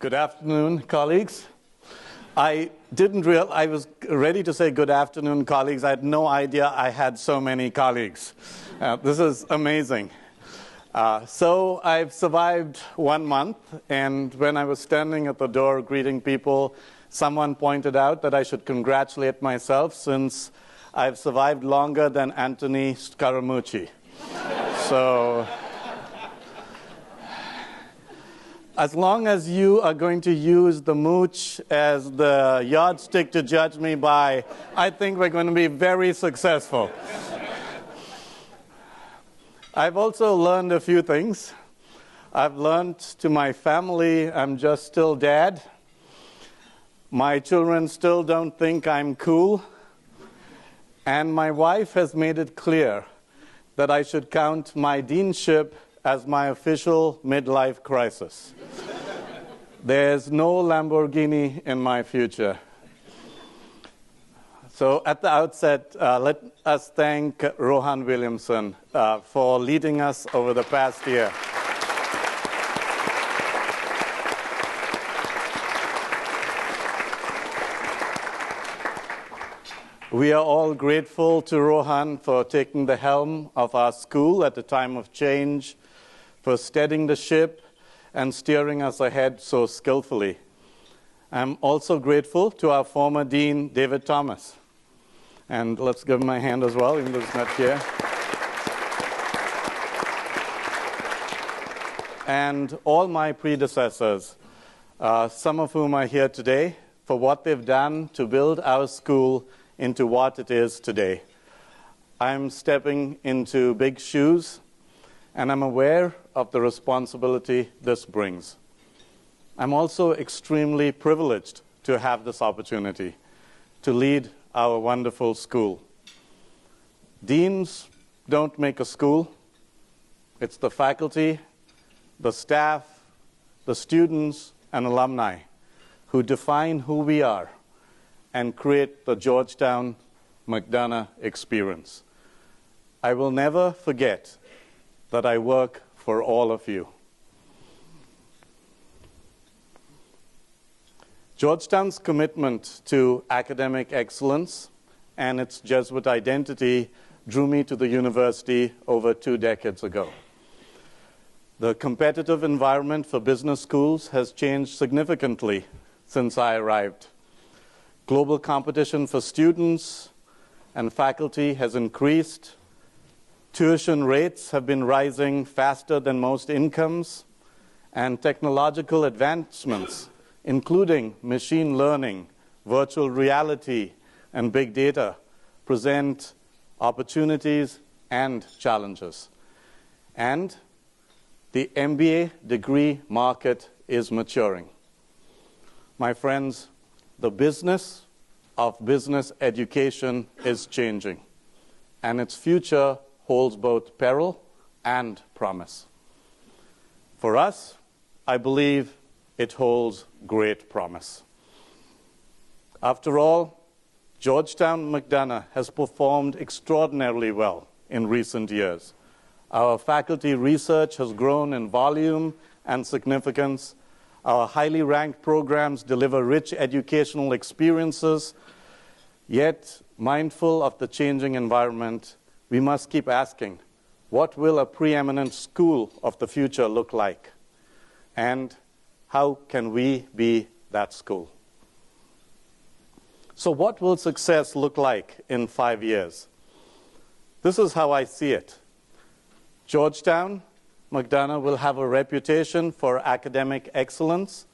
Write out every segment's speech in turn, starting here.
Good afternoon, colleagues. I was ready to say good afternoon, colleagues. I had no idea I had so many colleagues. This is amazing. So I've survived 1 month, and when I was standing at the door greeting people, someone pointed out that I should congratulate myself since I've survived longer than Anthony Scaramucci. So as long as you are going to use the mooch as the yardstick to judge me by, I think we're going to be very successful. I've also learned a few things. I've learned to my family I'm just still dad. My children still don't think I'm cool. And my wife has made it clear that I should count my deanship as my official midlife crisis. There's no Lamborghini in my future. So at the outset, let us thank Rohan Williamson for leading us over the past year. We are all grateful to Rohan for taking the helm of our school at a time of change, for steadying the ship and steering us ahead so skillfully. I'm also grateful to our former dean, David Thomas. And let's give him a hand as well, even though he's not here. And all my predecessors, some of whom are here today, for what they've done to build our school into what it is today. I'm stepping into big shoes, and I'm aware of the responsibility this brings. I'm also extremely privileged to have this opportunity to lead our wonderful school. Deans don't make a school. It's the faculty, the staff, the students, and alumni who define who we are and create the Georgetown McDonough experience. I will never forget that I work for all of you. Georgetown's commitment to academic excellence and its Jesuit identity drew me to the university over 2 decades ago. The competitive environment for business schools has changed significantly since I arrived. Global competition for students and faculty has increased. Tuition rates have been rising faster than most incomes, and technological advancements, including machine learning, virtual reality, and big data, present opportunities and challenges. And the MBA degree market is maturing. My friends, the business of business education is changing, and its future holds both peril and promise. For us, I believe it holds great promise. After all, Georgetown McDonough has performed extraordinarily well in recent years. Our faculty research has grown in volume and significance. Our highly ranked programs deliver rich educational experiences. Yet, mindful of the changing environment, we must keep asking, what will a preeminent school of the future look like? And how can we be that school? So what will success look like in 5 years? This is how I see it. Georgetown McDonough will have a reputation for academic excellence,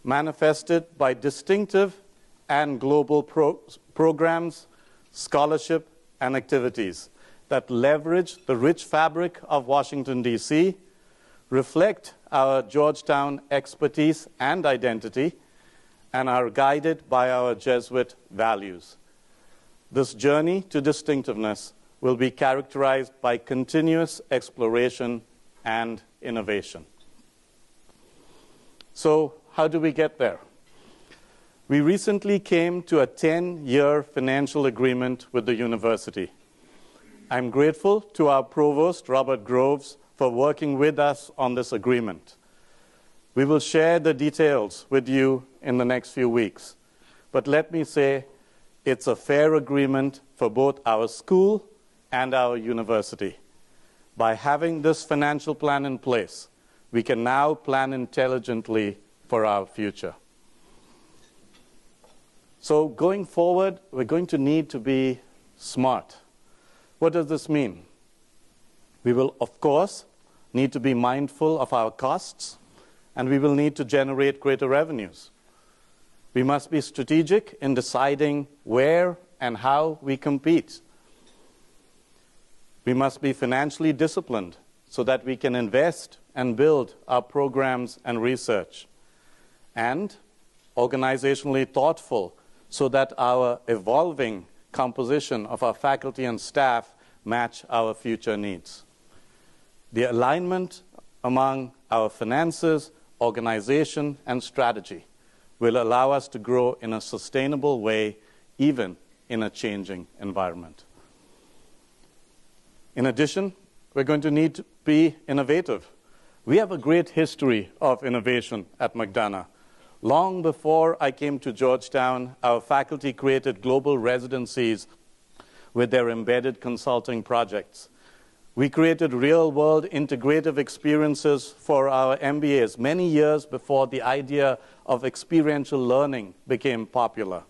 manifested by distinctive and global programs, scholarship, and activities that leverage the rich fabric of Washington, D.C., reflect our Georgetown expertise and identity, and are guided by our Jesuit values. This journey to distinctiveness will be characterized by continuous exploration and innovation. So, how do we get there? We recently came to a 10-year financial agreement with the university. I'm grateful to our provost, Robert Groves, for working with us on this agreement. We will share the details with you in the next few weeks. But let me say, it's a fair agreement for both our school and our university. By having this financial plan in place, we can now plan intelligently for our future. So going forward, we're going to need to be smart. What does this mean? We will, of course, need to be mindful of our costs, and we will need to generate greater revenues. We must be strategic in deciding where and how we compete. We must be financially disciplined so that we can invest and build our programs and research, and organizationally thoughtful so that our evolving composition of our faculty and staff match our future needs. The alignment among our finances, organization, and strategy will allow us to grow in a sustainable way, even in a changing environment. In addition, we're going to need to be innovative. We have a great history of innovation at McDonough. Long before I came to Georgetown, our faculty created global residencies with their embedded consulting projects. We created real-world integrative experiences for our MBAs many years before the idea of experiential learning became popular.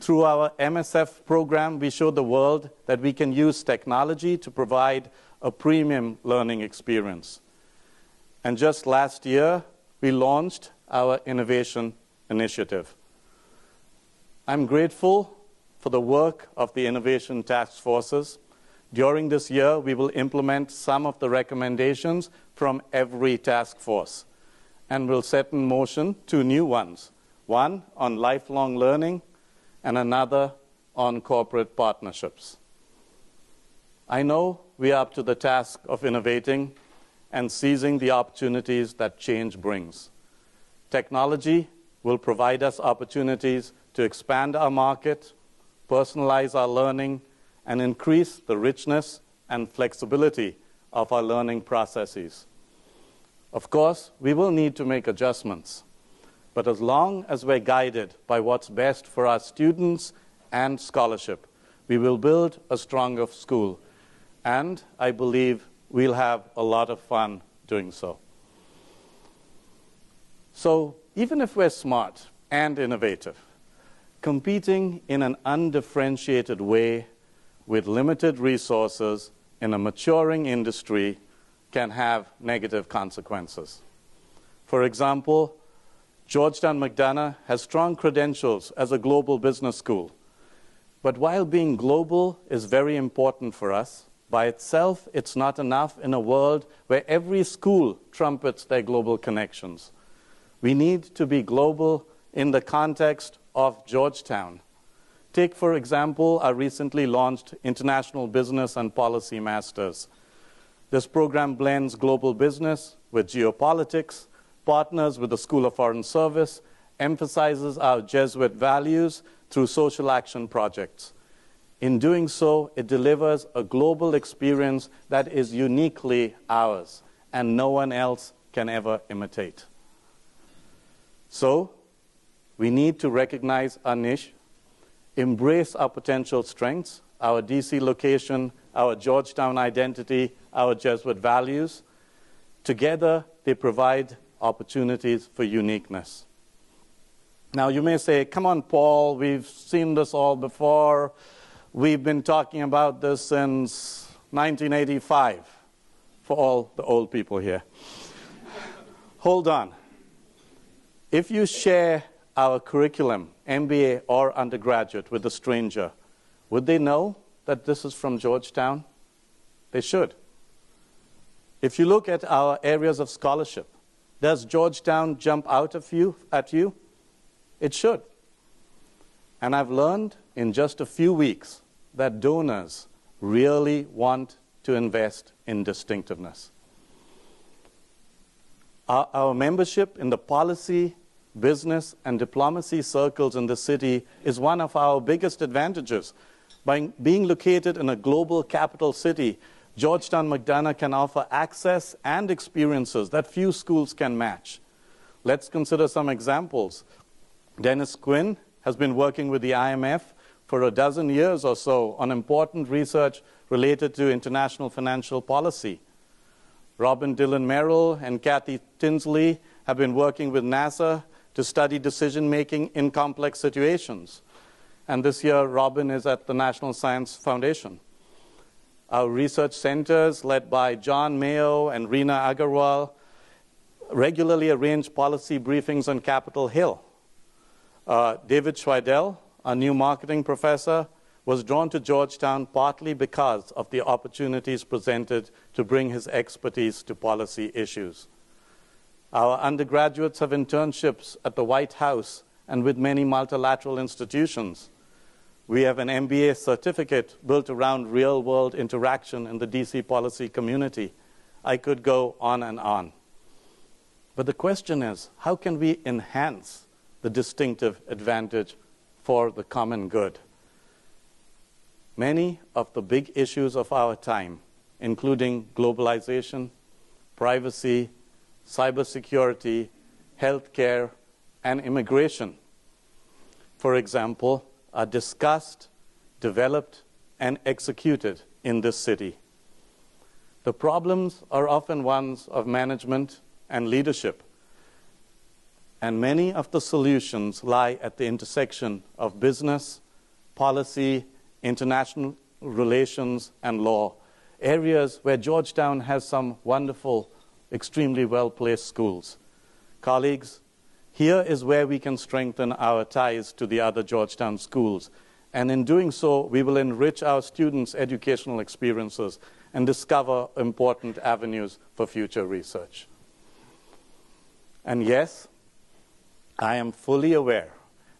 Through our MSF program, we showed the world that we can use technology to provide a premium learning experience. And just last year, we launched our innovation initiative. I'm grateful for the work of the innovation task forces. During this year, we will implement some of the recommendations from every task force, and will set in motion 2 new ones, one on lifelong learning and another on corporate partnerships. I know we are up to the task of innovating and seizing the opportunities that change brings. Technology will provide us opportunities to expand our market, personalize our learning, and increase the richness and flexibility of our learning processes. Of course, we will need to make adjustments, but as long as we're guided by what's best for our students and scholarship, we will build a stronger school, and I believe we'll have a lot of fun doing so. So even if we're smart and innovative, competing in an undifferentiated way with limited resources in a maturing industry can have negative consequences. For example, Georgetown McDonough has strong credentials as a global business school. But while being global is very important for us, by itself it's not enough in a world where every school trumpets their global connections. We need to be global in the context of Georgetown. Take, for example, our recently launched International Business and Policy Masters. This program blends global business with geopolitics, partners with the School of Foreign Service, emphasizes our Jesuit values through social action projects. In doing so, it delivers a global experience that is uniquely ours and no one else can ever imitate. So, we need to recognize our niche, embrace our potential strengths, our DC location, our Georgetown identity, our Jesuit values. Together, they provide opportunities for uniqueness. Now, you may say, come on, Paul, we've seen this all before. We've been talking about this since 1985, for all the old people here. Hold on. If you share our curriculum, MBA or undergraduate, with a stranger, would they know that this is from Georgetown? They should. If you look at our areas of scholarship, does Georgetown jump out at you? It should. And I've learned in just a few weeks that donors really want to invest in distinctiveness. Our membership in the policy, business, and diplomacy circles in the city is one of our biggest advantages. By being located in a global capital city, Georgetown McDonough can offer access and experiences that few schools can match. Let's consider some examples. Dennis Quinn has been working with the IMF for a dozen years or so on important research related to international financial policy. Robin Dillon Merrill and Kathy Tinsley have been working with NASA to study decision-making in complex situations. And this year, Robin is at the National Science Foundation. Our research centers, led by John Mayo and Reena Agarwal, regularly arrange policy briefings on Capitol Hill. David Schweidel, our new marketing professor, was drawn to Georgetown partly because of the opportunities presented to bring his expertise to policy issues. Our undergraduates have internships at the White House and with many multilateral institutions. We have an MBA certificate built around real-world interaction in the DC policy community. I could go on and on. But the question is, how can we enhance the distinctive advantage for the common good? Many of the big issues of our time, including globalization, privacy, cybersecurity, healthcare, and immigration, for example, are discussed, developed, and executed in this city. The problems are often ones of management and leadership, and many of the solutions lie at the intersection of business, policy, international relations, and law, areas where Georgetown has some wonderful, extremely well-placed schools. Colleagues, here is where we can strengthen our ties to the other Georgetown schools. And in doing so, we will enrich our students' educational experiences and discover important avenues for future research. And yes, I am fully aware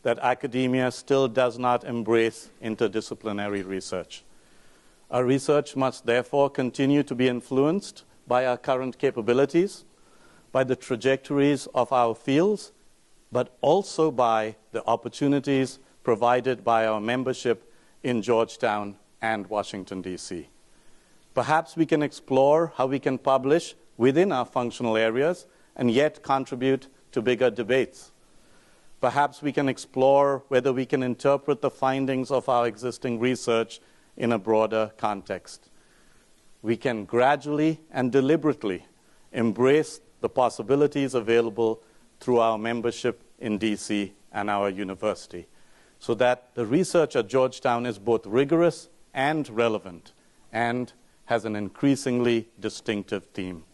that academia still does not embrace interdisciplinary research. Our research must therefore continue to be influenced by our current capabilities, by the trajectories of our fields, but also by the opportunities provided by our membership in Georgetown and Washington, D.C. Perhaps we can explore how we can publish within our functional areas and yet contribute to bigger debates. Perhaps we can explore whether we can interpret the findings of our existing research in a broader context. We can gradually and deliberately embrace the possibilities available through our membership in DC and our university, so that the research at Georgetown is both rigorous and relevant and has an increasingly distinctive theme.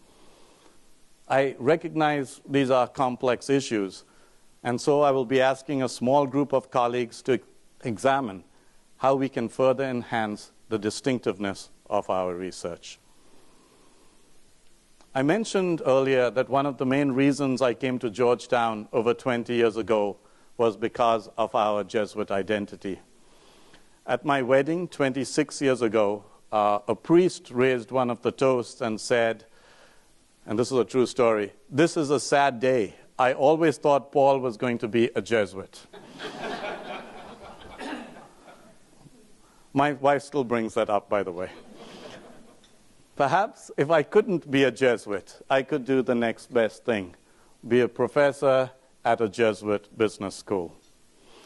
I recognize these are complex issues, and so I will be asking a small group of colleagues to examine how we can further enhance the distinctiveness of our research. I mentioned earlier that one of the main reasons I came to Georgetown over 20 years ago was because of our Jesuit identity. At my wedding 26 years ago, a priest raised one of the toasts and said, and this is a true story, "This is a sad day. I always thought Paul was going to be a Jesuit." My wife still brings that up, by the way. Perhaps if I couldn't be a Jesuit, I could do the next best thing, be a professor at a Jesuit business school.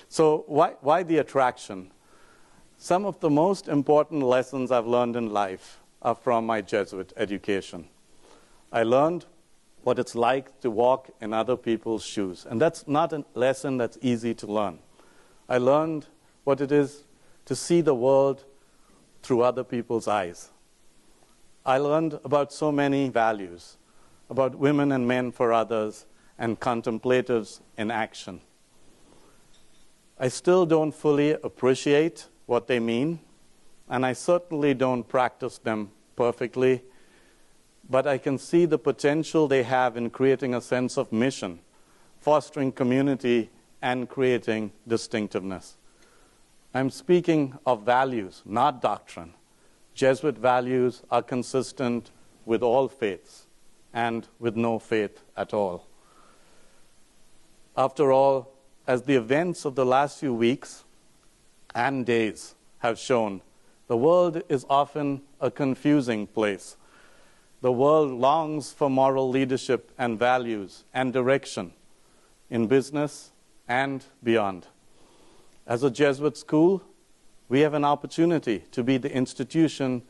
So why the attraction? Some of the most important lessons I've learned in life are from my Jesuit education. I learned what it's like to walk in other people's shoes. And that's not a lesson that's easy to learn. I learned what it is to see the world through other people's eyes. I learned about so many values, about women and men for others, and contemplatives in action. I still don't fully appreciate what they mean, and I certainly don't practice them perfectly, but I can see the potential they have in creating a sense of mission, fostering community, and creating distinctiveness. I'm speaking of values, not doctrine. Jesuit values are consistent with all faiths and with no faith at all. After all, as the events of the last few weeks and days have shown, the world is often a confusing place. The world longs for moral leadership and values and direction, in business, and beyond. As a Jesuit school, we have an opportunity to be the institution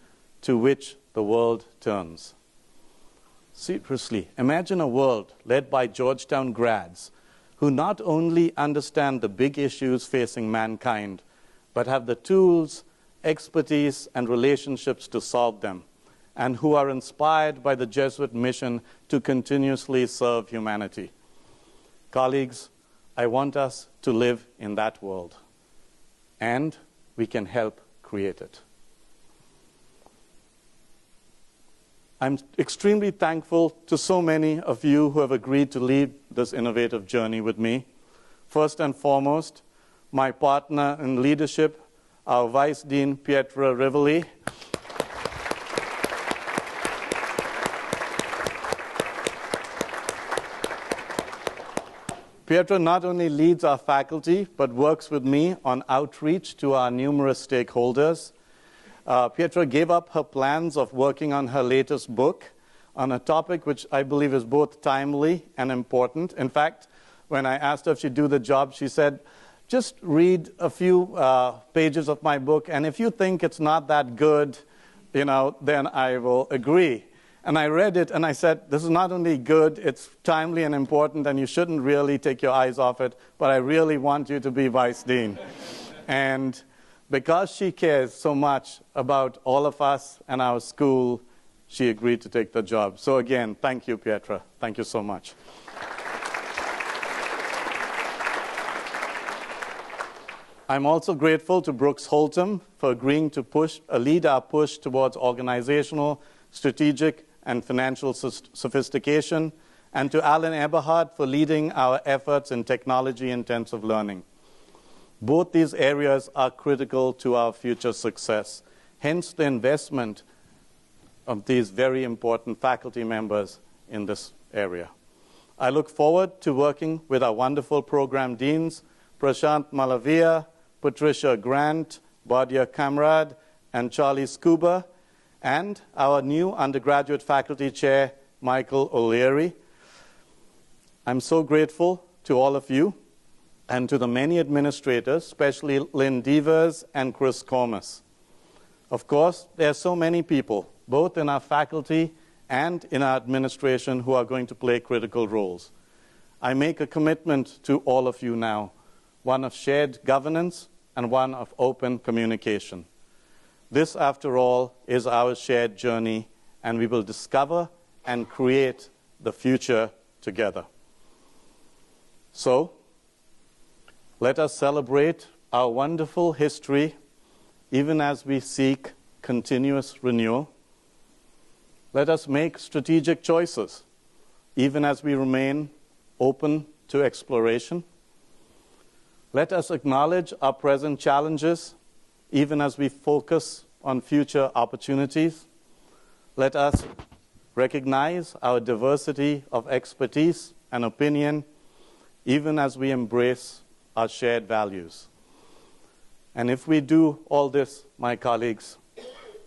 to which the world turns. Seriously, imagine a world led by Georgetown grads who not only understand the big issues facing mankind, but have the tools, expertise, and relationships to solve them, and who are inspired by the Jesuit mission to continuously serve humanity. Colleagues, I want us to live in that world, and we can help create it. I'm extremely thankful to so many of you who have agreed to lead this innovative journey with me. First and foremost, my partner in leadership, our Vice Dean, Pietra Rivoli. Pietra not only leads our faculty, but works with me on outreach to our numerous stakeholders. Pietra gave up her plans of working on her latest book on a topic which I believe is both timely and important. In fact, when I asked her if she'd do the job, she said, just read a few pages of my book, and if you think it's not that good, then I will agree. And I read it, and I said, this is not only good, it's timely and important, and you shouldn't really take your eyes off it, but I really want you to be Vice Dean. And because she cares so much about all of us and our school, she agreed to take the job. So again, thank you, Pietra. Thank you so much. I'm also grateful to Brooks Holtum for agreeing to lead our push towards organizational, strategic, and financial sophistication, and to Alan Eberhard for leading our efforts in technology-intensive learning. Both these areas are critical to our future success, hence the investment of these very important faculty members in this area. I look forward to working with our wonderful program deans, Prashant Malavia, Patricia Grant, Badia Kamrad, and Charlie Scuba, and our new undergraduate faculty chair, Michael O'Leary. I'm so grateful to all of you and to the many administrators, especially Lynn Devers and Chris Cormus. Of course, there are so many people, both in our faculty and in our administration, who are going to play critical roles. I make a commitment to all of you now, one of shared governance and one of open communication. This, after all, is our shared journey, and we will discover and create the future together. So, let us celebrate our wonderful history, even as we seek continuous renewal. Let us make strategic choices, even as we remain open to exploration. Let us acknowledge our present challenges, even as we focus on future opportunities. Let us recognize our diversity of expertise and opinion, even as we embrace our shared values. And if we do all this, my colleagues,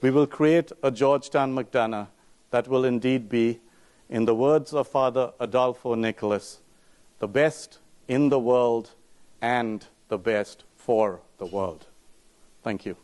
we will create a Georgetown McDonough that will indeed be, in the words of Father Adolfo Nicholas, the best in the world and the best for the world. Thank you.